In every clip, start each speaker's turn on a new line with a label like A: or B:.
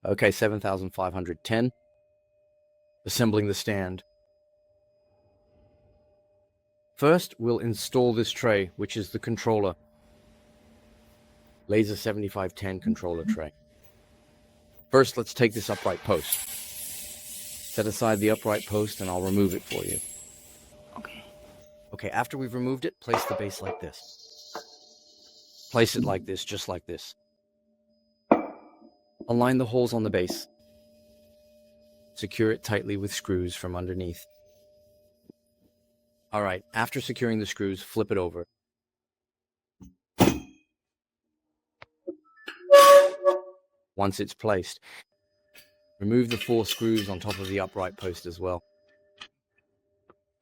A: Okay, 7,510. Assembling the stand. First, we'll install this tray, which is the controller. Laser 7510 controller tray. First, let's take this upright post. Set aside the upright post and I'll remove it for you. Okay, after we've removed it, place the base like this. Place it like this, just like this. Align the holes on the base. Secure it tightly with screws from underneath. Alright, after securing the screws, flip it over. Once it's placed, remove the 4 screws on top of the upright post as well.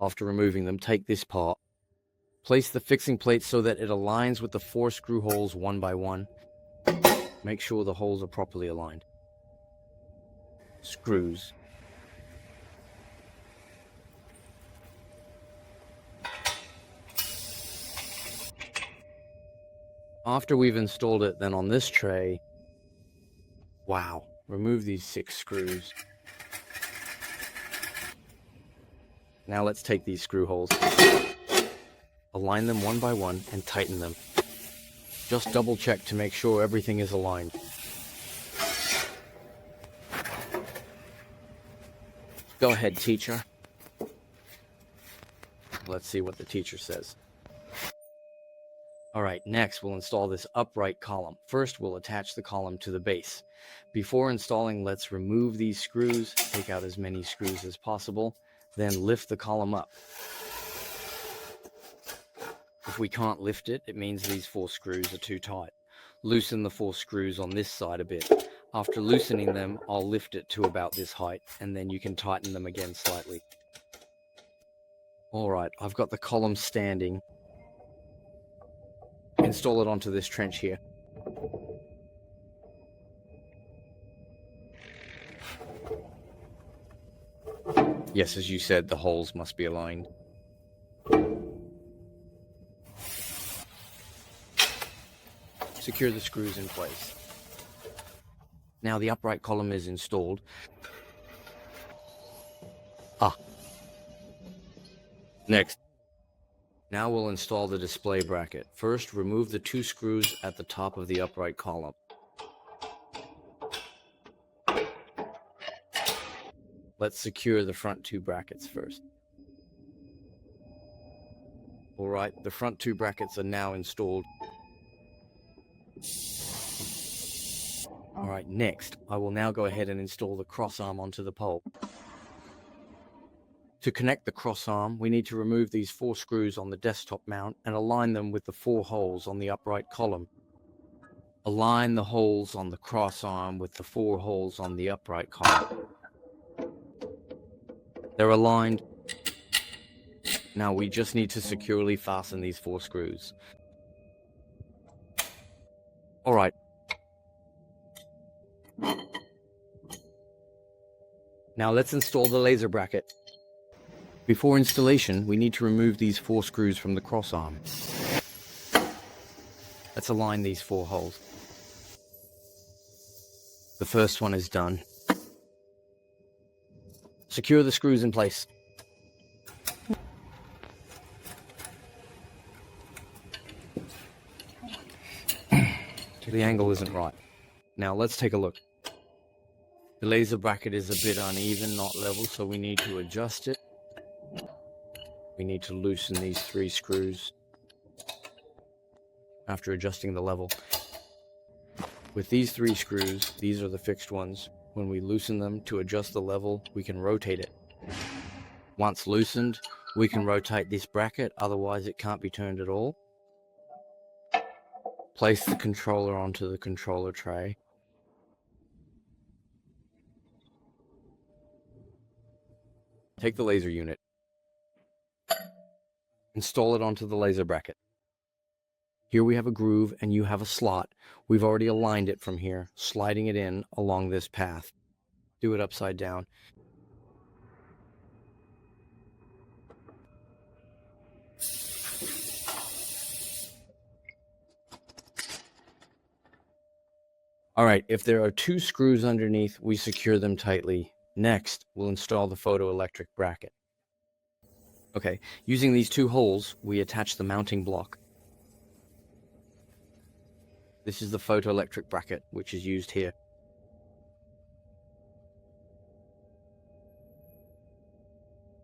A: After removing them, take this part. Place the fixing plate so that it aligns with the 4 screw holes one by one. Make sure the holes are properly aligned. Screws. After we've installed it, then on this tray, wow, remove these 6 screws. Now let's take these screw holes, align them one by one and tighten them. Just double check to make sure everything is aligned. Go ahead, teacher. Let's see what the teacher says. Alright, next we'll install this upright column. First we'll attach the column to the base. Before installing, let's remove these screws, take out as many screws as possible, then lift the column up. If we can't lift it, it means these 4 screws are too tight. Loosen the 4 screws on this side a bit. After loosening them, I'll lift it to about this height, and then you can tighten them again slightly. Alright, I've got the column standing. Install it onto this trench here. Yes, as you said, the holes must be aligned. Secure the screws in place. Now the upright column is installed. Next. Now we'll install the display bracket. First, remove the 2 screws at the top of the upright column. Let's secure the front 2 brackets first. Alright, the front 2 brackets are now installed. Alright, next, I will now go ahead and install the cross arm onto the pole. To connect the cross arm, we need to remove these 4 screws on the desktop mount and align them with the 4 holes on the upright column. Align the holes on the cross arm with the 4 holes on the upright column. They're aligned. Now we just need to securely fasten these 4 screws. Alright. Now let's install the laser bracket. Before installation, we need to remove these 4 screws from the cross arm. Let's align these 4 holes. The first one is done. Secure the screws in place. The angle isn't right. Now let's take a look. The laser bracket is a bit uneven, not level, so we need to adjust it. We need to loosen these 3 screws after adjusting the level. With these 3 screws, these are the fixed ones. When we loosen them to adjust the level, we can rotate it. Once loosened, we can rotate this bracket, otherwise it can't be turned at all. Place the controller onto the controller tray. Take the laser unit. Install it onto the laser bracket. Here we have a groove and you have a slot. We've already aligned it from here, sliding it in along this path. Do it upside down. Alright, if there are 2 screws underneath, we secure them tightly. Next, we'll install the photoelectric bracket. Okay, using these 2 holes, we attach the mounting block. This is the photoelectric bracket, which is used here.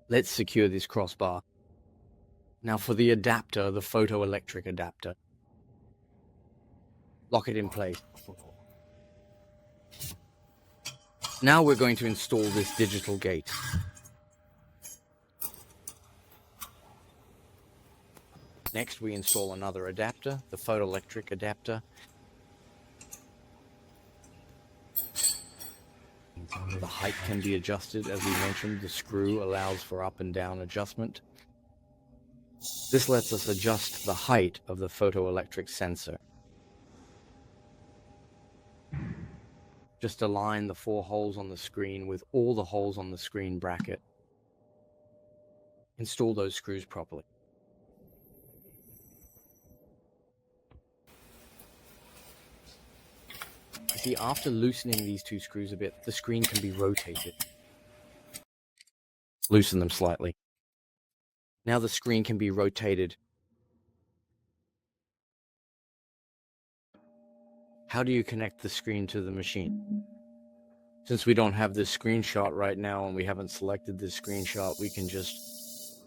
A: Let's secure this crossbar. Now for the adapter, the photoelectric adapter. Lock it in place. Now we're going to install this digital gate. Next, we install another adapter, the photoelectric adapter. The height can be adjusted. As we mentioned, the screw allows for up and down adjustment. This lets us adjust the height of the photoelectric sensor. Just align the 4 holes on the screen with all the holes on the screen bracket. Install those screws properly. You see, after loosening these 2 screws a bit, the screen can be rotated. Loosen them slightly. Now the screen can be rotated. How do you connect the screen to the machine? Since we don't have this screenshot right now and we haven't selected this screenshot, we can just...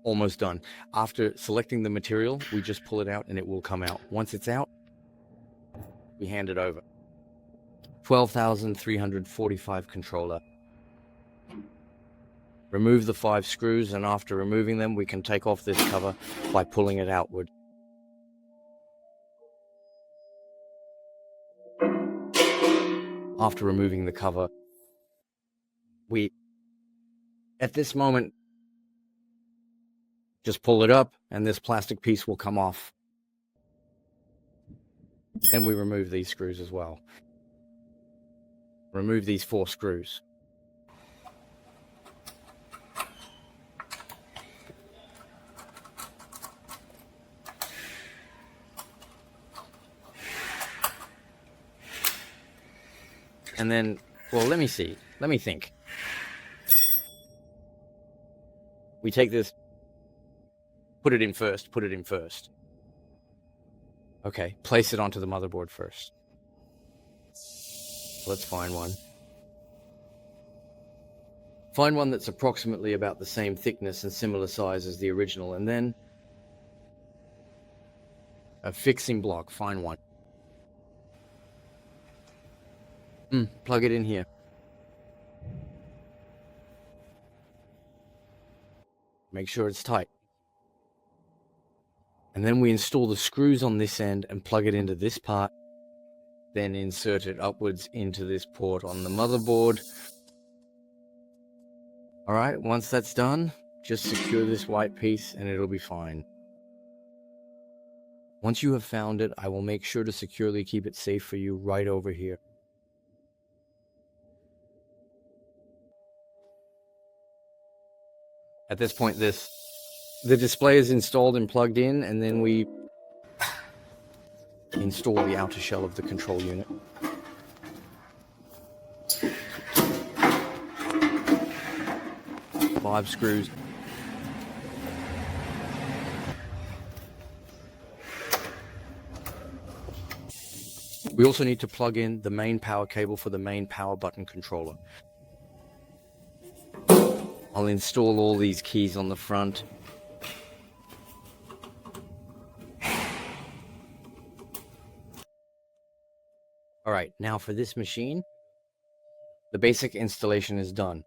A: Almost done. After selecting the material, we just pull it out and it will come out. Once it's out, we hand it over. 12,345 controller. Remove the 5 screws, and after removing them, we can take off this cover by pulling it outward. After removing the cover, at this moment, just pull it up and this plastic piece will come off. Then we remove these screws as well. Remove these 4 screws. And then, well, let me think. We take this, put it in first. Okay, place it onto the motherboard first. Let's find one. Find one that's approximately about the same thickness and similar size as the original, and then a fixing block, find one. Plug it in here. Make sure it's tight. And then we install the screws on this end and plug it into this part. Then insert it upwards into this port on the motherboard. Alright, once that's done, just secure this white piece and it'll be fine. Once you have found it, I will make sure to securely keep it safe for you right over here. At this point, the display is installed and plugged in, and then we install the outer shell of the control unit. Five screws. We also need to plug in the main power cable for the main power button controller. I'll install all these keys on the front. Alright, now for this machine, the basic installation is done.